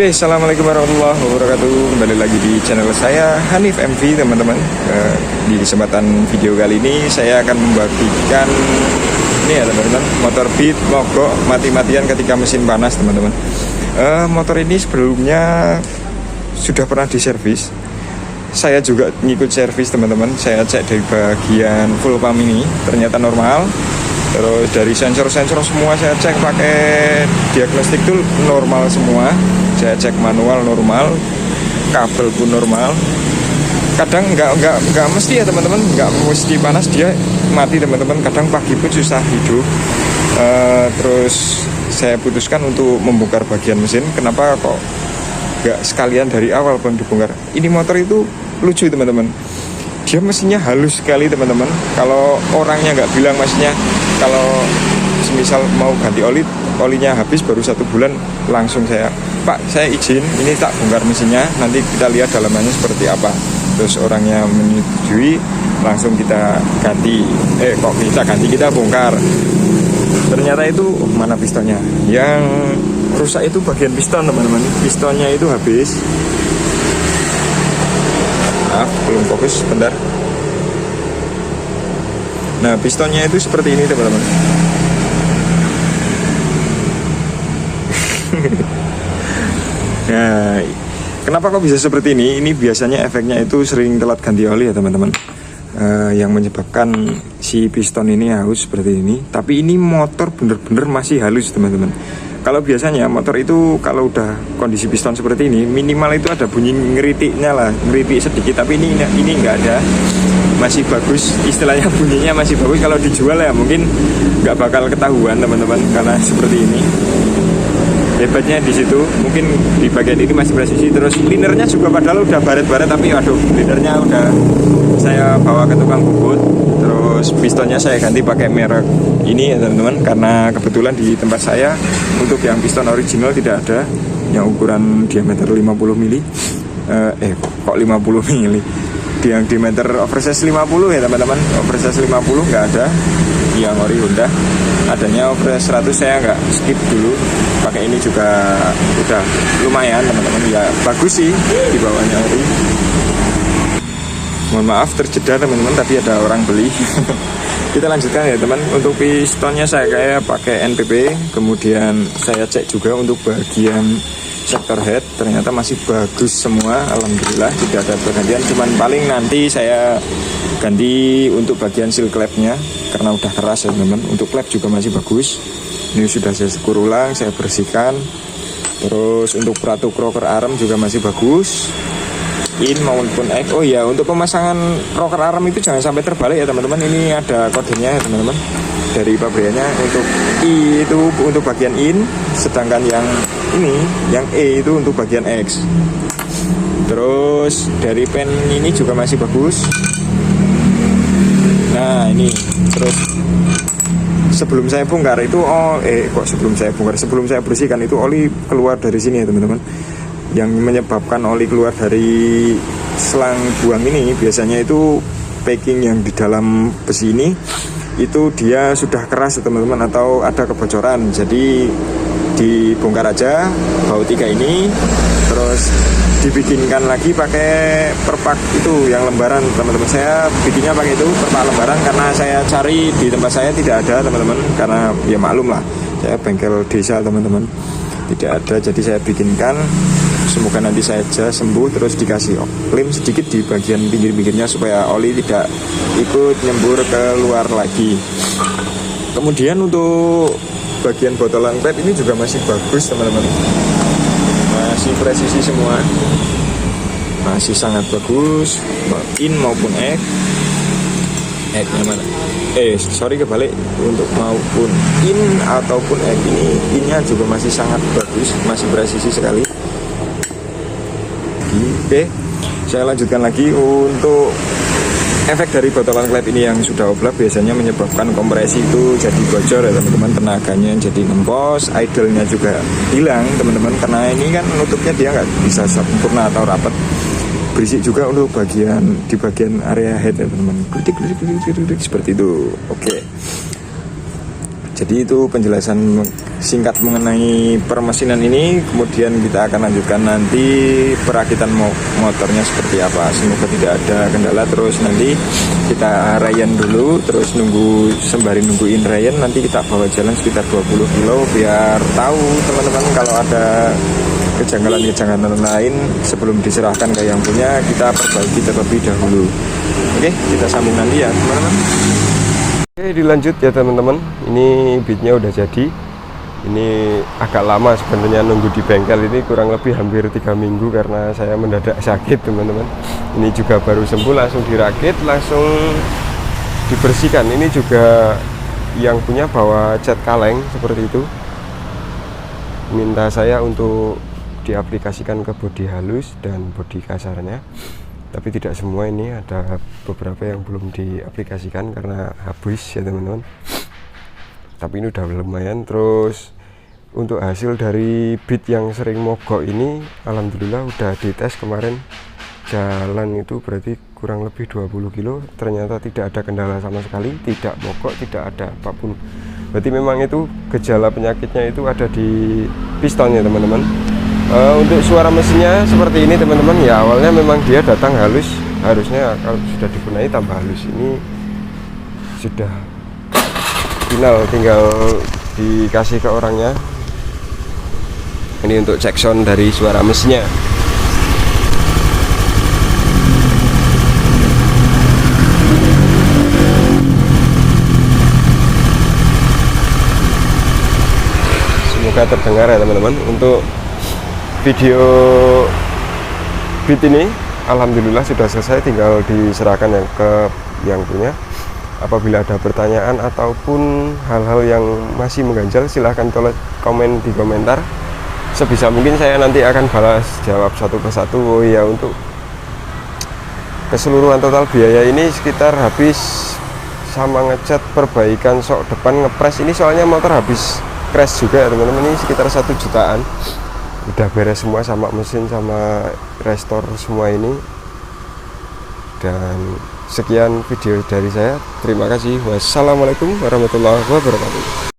Oke, assalamualaikum warahmatullahi wabarakatuh. Kembali lagi di channel saya Hanif MV, teman-teman. Di kesempatan video kali ini saya akan membagikan ini ya teman-teman, motor Beat mogok mati-matian ketika mesin panas, teman-teman. Motor ini sebelumnya sudah pernah diservis. Saya juga ngikut servis, teman-teman. Saya cek dari bagian full pump ini, ternyata normal. Terus dari sensor-sensor semua saya cek pakai diagnostik tool, normal semua. Saya cek manual normal, kabel pun normal. Kadang nggak mesti ya teman-teman, nggak mesti panas dia mati, teman-teman. Kadang pagi pun susah hidup. Terus saya putuskan untuk membongkar bagian mesin. Kenapa kok nggak sekalian dari awal pun dibongkar? Ini motor itu lucu, teman-teman. Dia mesinnya halus sekali, teman-teman. Kalau orangnya nggak bilang mesinnya, kalau semisal mau ganti olinya habis baru 1 bulan, langsung Pak, saya izin ini tak bongkar mesinnya, nanti kita lihat dalamannya seperti apa. Terus orangnya menyetujui, langsung kita ganti. Kita bongkar. Ternyata itu mana pistonnya? Yang rusak itu bagian piston, teman-teman. Pistonnya itu habis. Maaf, belum fokus, bentar. Nah, pistonnya itu seperti ini, teman-teman. Nah, kenapa kok bisa seperti ini? Ini biasanya efeknya itu sering telat ganti oli ya, teman-teman. Yang menyebabkan si piston ini halus seperti ini. Tapi ini motor bener-bener masih halus, teman-teman. Kalau biasanya motor itu kalau udah kondisi piston seperti ini, minimal itu ada bunyi ngeritiknya lah, ngeritik sedikit. Tapi ini nggak ada, masih bagus. Istilahnya bunyinya masih bagus. Kalau dijual ya mungkin nggak bakal ketahuan, teman-teman, karena seperti ini. Hebatnya di situ, mungkin di bagian ini masih presisi. Terus linernya juga padahal udah baret-baret, tapi aduh, linernya udah saya bawa ke tukang bubut. Terus pistonnya saya ganti pakai merek ini ya teman-teman, karena kebetulan di tempat saya untuk yang piston original tidak ada yang ukuran diameter 50 mili. Kok 50 mili? Yang diameter oversize 50 ya teman-teman. Oversize 50 nggak ada. Yang ori Honda adanya oversize 100, saya nggak skip dulu. Pakai ini juga udah lumayan, teman-teman. Ya bagus sih di bawahnya ori. Mohon maaf terjeda, teman-teman, tapi ada orang beli. Kita lanjutkan ya teman. Untuk pistonnya saya kayak pakai NPP. Kemudian saya cek juga untuk bagian sektor head, ternyata masih bagus semua, alhamdulillah. Tidak ada pergantian, cuman paling nanti saya ganti untuk bagian seal clapnya karena udah keras ya teman-teman. Untuk clap juga masih bagus. Ini sudah saya sekur ulang, saya bersihkan. Terus untuk peratuk rocker arm juga masih bagus, in maupun X. Oh ya, untuk pemasangan rocker arm itu jangan sampai terbalik ya teman-teman. Ini ada kodenya ya teman-teman dari pabrikannya. Untuk I itu untuk bagian in, sedangkan yang ini, yang E itu untuk bagian X. Terus dari pen ini juga masih bagus. Nah ini, terus sebelum saya bongkar itu sebelum saya bersihkan itu oli keluar dari sini ya teman-teman. Yang menyebabkan oli keluar dari selang buang ini biasanya itu packing yang di dalam besi ini itu dia sudah keras ya teman-teman, atau ada kebocoran. Jadi dibongkar aja baut 3 ini, terus dibikinkan lagi pakai perpak itu yang lembaran, teman-teman. Saya bikinnya pakai itu perpak lembaran karena saya cari di tempat saya tidak ada, teman-teman, karena ya maklum lah, saya bengkel desa, teman-teman, tidak ada. Jadi saya bikinkan, semoga nanti saja sembuh. Terus dikasih lem sedikit di bagian pinggir-pinggirnya supaya oli tidak ikut nyembur keluar lagi. Kemudian untuk bagian botolan klep ini juga masih bagus, teman-teman, masih presisi semua, masih sangat bagus, in maupun X-nya mana? Kebalik. Untuk maupun in ataupun X ini, innya juga masih sangat bagus, masih presisi sekali. Oke, saya lanjutkan lagi. Untuk efek dari botolan klep ini yang sudah oblak biasanya menyebabkan kompresi itu jadi bocor ya teman-teman, tenaganya jadi ngempos, idle-nya juga hilang, teman-teman, karena ini kan nutupnya dia nggak bisa sempurna atau rapat. Berisik juga untuk di bagian area head ya teman-teman, kritik seperti itu. Oke, Jadi itu penjelasan singkat mengenai permesinan ini. Kemudian kita akan lanjutkan nanti perakitan motornya seperti apa. Semoga tidak ada kendala. Terus nanti kita rayan dulu, terus sembari nungguin rayan, nanti kita bawa jalan sekitar 20 kilo biar tahu teman-teman kalau ada kejanggalan-kejanggalan lain sebelum diserahkan ke yang punya, kita perbaiki terlebih dahulu. Oke, kita sambung nanti ya teman-teman. Oke, dilanjut ya teman-teman. Ini beatnya udah jadi. Ini agak lama sebenarnya nunggu di bengkel ini, kurang lebih hampir 3 minggu karena saya mendadak sakit teman-teman. Ini juga baru sembuh, langsung dirakit, langsung dibersihkan. Ini juga yang punya bawa cat kaleng seperti itu. Minta saya untuk diaplikasikan ke bodi halus dan bodi kasarnya. Tapi tidak semua, ini ada beberapa yang belum diaplikasikan karena habis ya teman-teman. Tapi ini udah lumayan. Terus untuk hasil dari beat yang sering mogok ini, alhamdulillah udah dites kemarin, jalan itu berarti kurang lebih 20 kilo, ternyata tidak ada kendala sama sekali, tidak mogok, tidak ada apapun. Berarti memang itu gejala penyakitnya itu ada di pistonnya teman-teman. Untuk suara mesinnya seperti ini teman-teman, ya awalnya memang dia datang halus, harusnya kalau sudah dibenahi tambah halus. Ini sudah final, tinggal dikasih ke orangnya. Ini untuk cek sound dari suara mesinnya. Semoga terdengar ya teman-teman. Untuk video beat ini alhamdulillah sudah selesai, tinggal diserahkan yang punya. Apabila ada pertanyaan ataupun hal-hal yang masih mengganjal, silahkan komen di komentar. Sebisa mungkin saya nanti akan balas jawab satu persatu. Oh iya, untuk keseluruhan total biaya ini sekitar habis sama ngecat, perbaikan sok depan, ngepres ini, soalnya motor habis crash juga ya teman-teman, ini sekitar 1 jutaan. Udah beres semua sama mesin, sama restore semua ini. Dan sekian video dari saya, terima kasih. Wassalamualaikum warahmatullahi wabarakatuh.